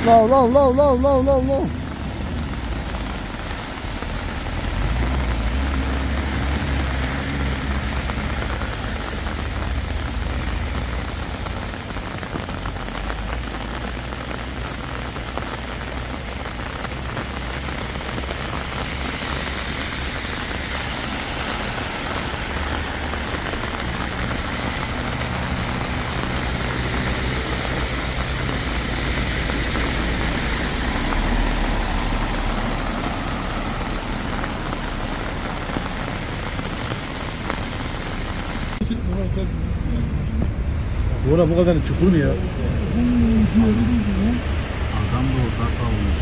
Low, low, low, low, low, low, low. Bura bu kadar çukur mu ya? Adam da orada kalmış.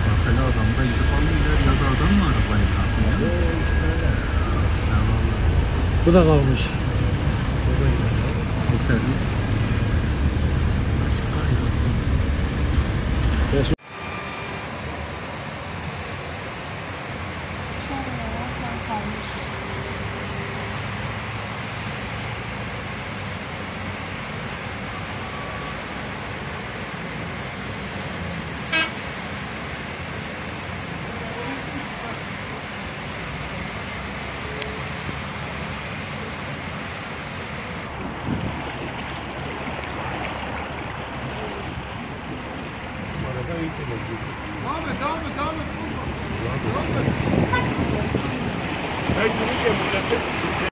Bakhele adam da gidip alıyorlar ya da adam mı arabayı kalkıyor? Bu da kalmış. Bu servis. Devam et. Hey, yürü gel millete.